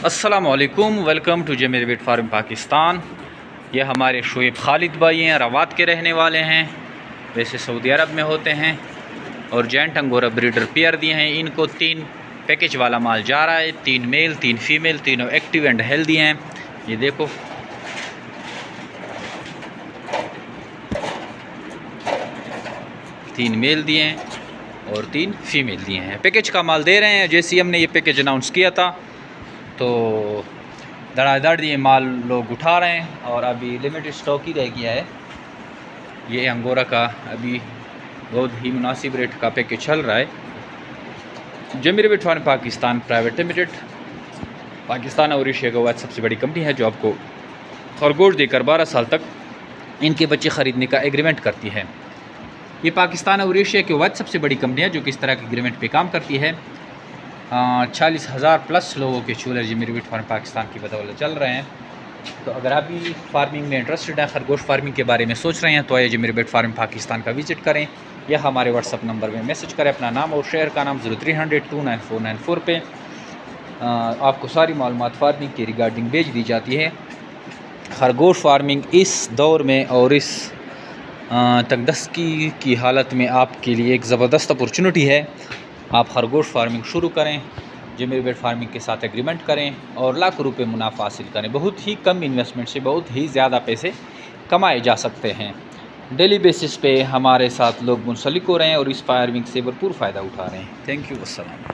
السلام علیکم، welcome to Jamil wait farm Pakistan. یہ ہمارے شعیب خالد بھائی ہیں، روات کے رہنے والے ہیں، ویسے سعودی عرب میں ہوتے ہیں، اور جینٹ انگورا بریڈر پیئر دیے ہیں۔ ان کو 3 پیکج والا مال جا رہا ہے، 3 میل 3 فیمیل، تینوں ایکٹیو اینڈ ہیلدی ہیں۔ یہ دیکھو، تین میل دیے ہیں اور 3 فیمیل دیے ہیں۔ پیکج کا مال دے رہے ہیں۔ جیسے ہم نے یہ پیکج اناؤنس کیا تھا تو دڑا دڑ یہ مال لوگ اٹھا رہے ہیں، اور ابھی لمیٹڈ سٹاک ہی رہ گیا ہے۔ یہ انگورا کا ابھی بہت ہی مناسب ریٹ کا پیکج چل رہا ہے۔ Jamil wait farm Pakistan private limited Pakistan اور ایشیا کا سب سے بڑی کمپنی ہے، جو آپ کو خرگوش دے کر 12 سال تک ان کے بچے خریدنے کا ایگریمنٹ کرتی ہے۔ یہ پاکستان اور ایشیا کے سب سے بڑی کمپنی ہے جو کہ اس طرح کے ایگریمنٹ پہ کام کرتی ہے۔ 40,000 پلس لوگوں کے چولہے جمیل ویٹ فارم پاکستان کی بدولت چل رہے ہیں۔ تو اگر آپ بھی فارمنگ میں انٹرسٹڈ ہیں، خرگوش فارمنگ کے بارے میں سوچ رہے ہیں، تو آئیے جمیل ویٹ فارم پاکستان کا وزٹ کریں، یا ہمارے واٹس ایپ نمبر میں میسج کریں اپنا نام اور شہر کا نام 0300294494 پہ۔ آپ کو ساری معلومات فارمنگ کی ریگارڈنگ بھیج دی جاتی ہے۔ خرگوش فارمنگ اس دور میں اور اس تنگدستگی کی حالت میں آپ کے لیے ایک زبردست اپورچونٹی ہے۔ آپ خرگوش فارمنگ شروع کریں، جمیل ویٹ فارمنگ کے ساتھ ایگریمنٹ کریں اور لاکھوں روپے منافع حاصل کریں۔ بہت ہی کم انویسٹمنٹ سے بہت ہی زیادہ پیسے کمائے جا سکتے ہیں۔ ڈیلی بیسس پہ ہمارے ساتھ لوگ منسلک ہو رہے ہیں اور اس فارمنگ سے بھرپور فائدہ اٹھا رہے ہیں۔ تھینک یو، السلام۔